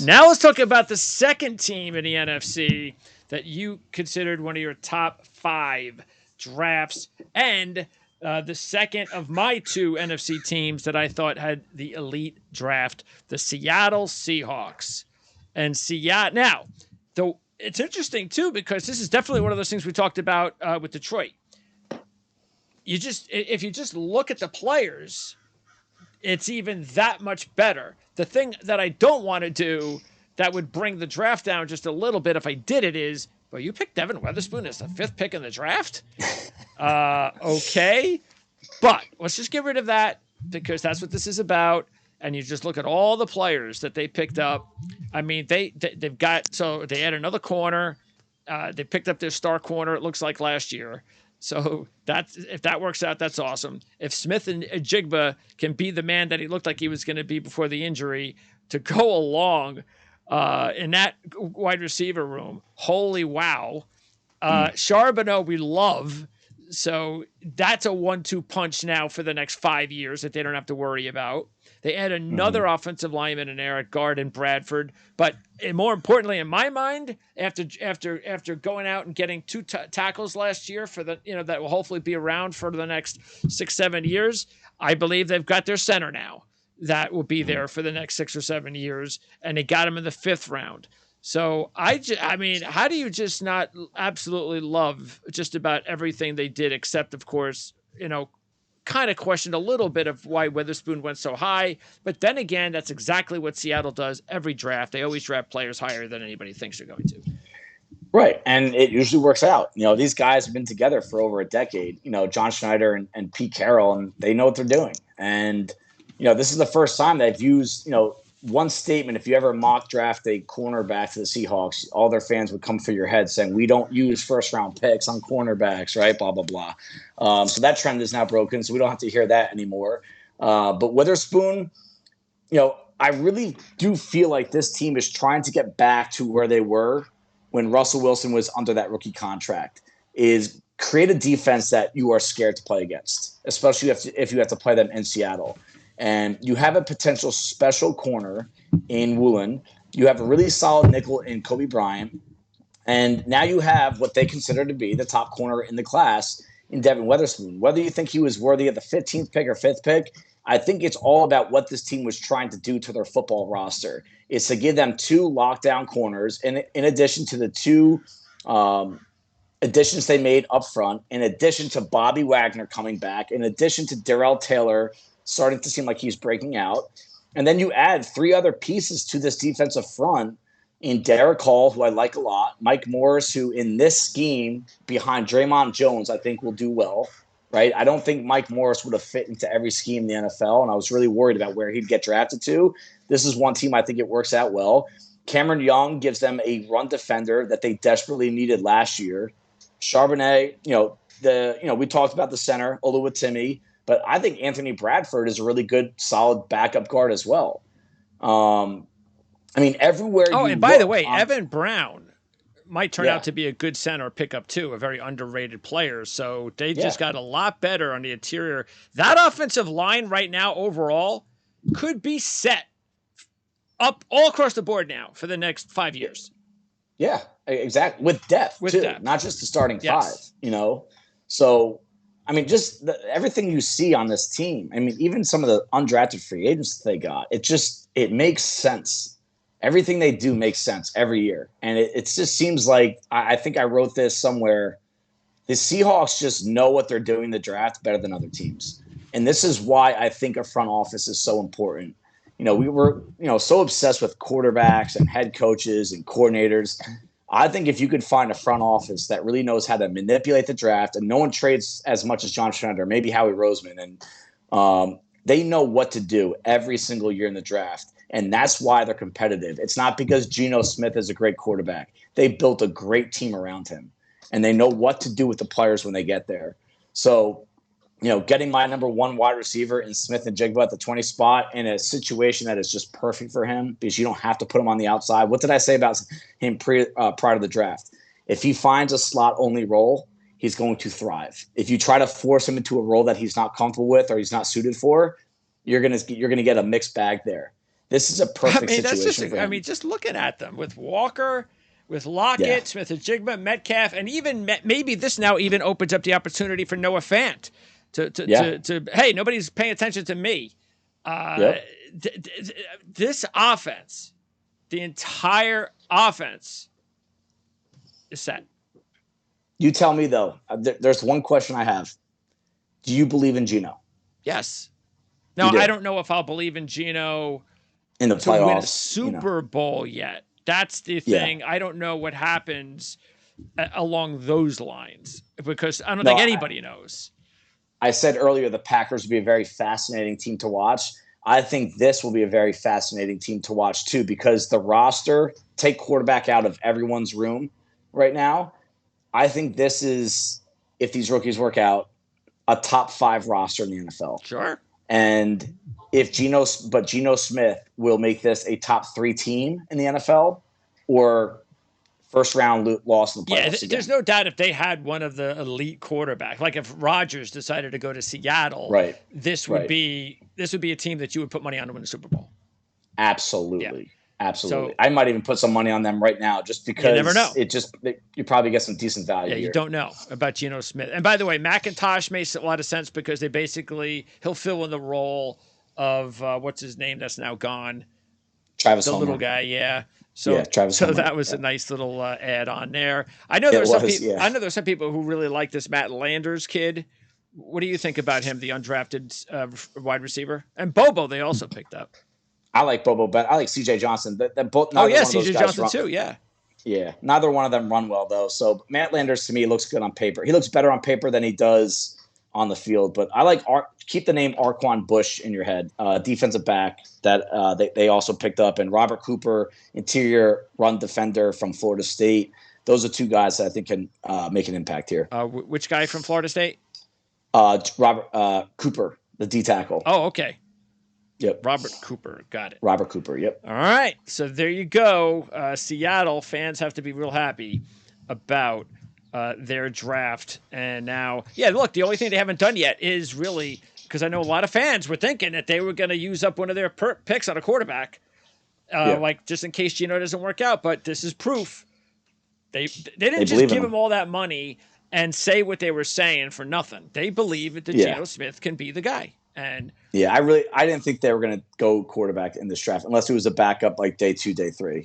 Now let's talk about the second team in the NFC that you considered one of your top 5 drafts, and the second of my 2 NFC teams that I thought had the elite draft, the Seattle Seahawks. And Seattle, now, though it's interesting too, because this is definitely one of those things we talked about with Detroit. If you just look at the players, it's even that much better. The thing that I don't want to do that would bring the draft down just a little bit if I did it is, well, you picked Devon Witherspoon as the 5th pick in the draft? Okay. But let's just get rid of that, because that's what this is about. And you just look at all the players that they picked up. I mean, they've got, so they had another corner. They picked up their star corner, it looks like, last year. So if that works out, that's awesome. If Smith-Njigba can be the man that he looked like he was going to be before the injury to go along in that wide receiver room, holy wow. Charbonneau we love. So that's a 1-2 punch now for the next 5 years that they don't have to worry about. They add another offensive lineman in there at guard in Bradford. But more importantly, in my mind, after going out and getting 2 tackles last year for the that will hopefully be around for the next 6-7 years, I believe they've got their center now that will be there for the next 6 or 7 years, and they got him in the 5th round. So I mean, how do you just not absolutely love just about everything they did, except of course, kind of questioned a little bit of why Witherspoon went so high. But then again, that's exactly what Seattle does every draft. They always draft players higher than anybody thinks they're going to. Right. And it usually works out. These guys have been together for over a decade, John Schneider and Pete Carroll, and they know what they're doing. And, this is the first time they've used, one statement. If you ever mock draft a cornerback to the Seahawks, all their fans would come through your head saying, we don't use 1st-round picks on cornerbacks, right? Blah, blah, blah. So that trend is now broken, so we don't have to hear that anymore. But Witherspoon, I really do feel like this team is trying to get back to where they were when Russell Wilson was under that rookie contract, is create a defense that you are scared to play against, especially if you have to play them in Seattle. And you have a potential special corner in Woolen. You have a really solid nickel in Kobe Bryant. And now you have what they consider to be the top corner in the class in Devon Witherspoon. Whether you think he was worthy of the 15th pick or 5th pick, I think it's all about what this team was trying to do to their football roster. It's to give them 2 lockdown corners in addition to the 2 additions they made up front, in addition to Bobby Wagner coming back, in addition to Darrell Taylor starting to seem like he's breaking out. And then you add 3 other pieces to this defensive front in Derek Hall, who I like a lot, Mike Morris, who in this scheme behind Draymond Jones, I think will do well, right? I don't think Mike Morris would have fit into every scheme in the NFL, and I was really worried about where he'd get drafted to. This is one team I think it works out well. Cameron Young gives them a run defender that they desperately needed last year. Charbonnet, we talked about the center, Oluwatimi, but I think Anthony Bradford is a really good, solid backup guard as well. Everywhere. Oh, and by the way, Evan Brown might turn out to be a good center pickup too, a very underrated player. So they just got a lot better on the interior. That offensive line right now overall could be set up all across the board now for the next 5 years. Yeah, exactly. With depth, too. Not just the starting 5, So, everything you see on this team, even some of the undrafted free agents that they got, it makes sense. Everything they do makes sense every year. And it just seems like, I think I wrote this somewhere, the Seahawks just know what they're doing in the draft better than other teams. And this is why I think a front office is so important. We were, so obsessed with quarterbacks and head coaches and coordinators. I think if you could find a front office that really knows how to manipulate the draft, and no one trades as much as John Schneider, maybe Howie Roseman, and they know what to do every single year in the draft. And that's why they're competitive. It's not because Geno Smith is a great quarterback. They built a great team around him, and they know what to do with the players when they get there. So, getting my number 1 wide receiver in Smith-Njigba at the 20 spot in a situation that is just perfect for him because you don't have to put him on the outside. What did I say about him prior to the draft? If he finds a slot-only role, he's going to thrive. If you try to force him into a role that he's not comfortable with or he's not suited for, you're gonna get a mixed bag there. This is a perfect situation for him. I mean, just looking at them with Walker, with Lockett, Smith-Njigba, Metcalf, and even maybe this now even opens up the opportunity for Noah Fant to hey, nobody's paying attention to me. This offense, the entire offense is set. You tell me, though. There's one question I have. Do you believe in Geno? Yes. Now, I don't know if I'll believe in Geno in the playoffs, to win a Super Bowl yet. That's the thing. I don't know what happens along those lines because I don't think anybody knows. I said earlier the Packers would be a very fascinating team to watch. I think this will be a very fascinating team to watch too because the roster, take quarterback out of everyone's room right now. I think this is, if these rookies work out, a top 5 roster in the NFL. Sure. And if Geno Smith will make this a top 3 team in the NFL or first round loss in the playoffs. Yeah, there's no doubt if they had one of the elite quarterbacks, like if Rodgers decided to go to Seattle, this would be a team that you would put money on to win the Super Bowl. Absolutely. Yeah. Absolutely. So, I might even put some money on them right now just because you never know. You probably get some decent value. Yeah, you don't know about Geno Smith. And by the way, McIntosh makes a lot of sense because he'll fill in the role of what's his name that's now gone. Travis Homer. Little guy, yeah. So that was a nice little add on there. I know there's some people who really like this Matt Landers kid. What do you think about him, the undrafted wide receiver? And Bobo they also picked up. I like Bobo, but I like CJ Johnson. CJ Johnson too. Yeah. Yeah. Neither one of them run well though. So Matt Landers to me looks good on paper. He looks better on paper than he does on the field. But I like keep the name Arquan Bush in your head. Defensive back that they also picked up, and Robert Cooper, interior run defender from Florida State. Those are 2 guys that I think can make an impact here. Which guy from Florida State? Robert Cooper, the D tackle. Oh, okay. Yep. Robert Cooper. Got it. Robert Cooper. Yep. All right. So there you go. Seattle fans have to be real happy about their draft. And now, look, the only thing they haven't done yet is really, because I know a lot of fans were thinking that they were going to use up one of their picks on a quarterback, like just in case Geno doesn't work out. But this is proof. They didn't just give him all that money and say what they were saying for nothing. They believe that Geno Smith can be the guy. And I didn't think they were going to go quarterback in this draft unless it was a backup like day 2, day 3.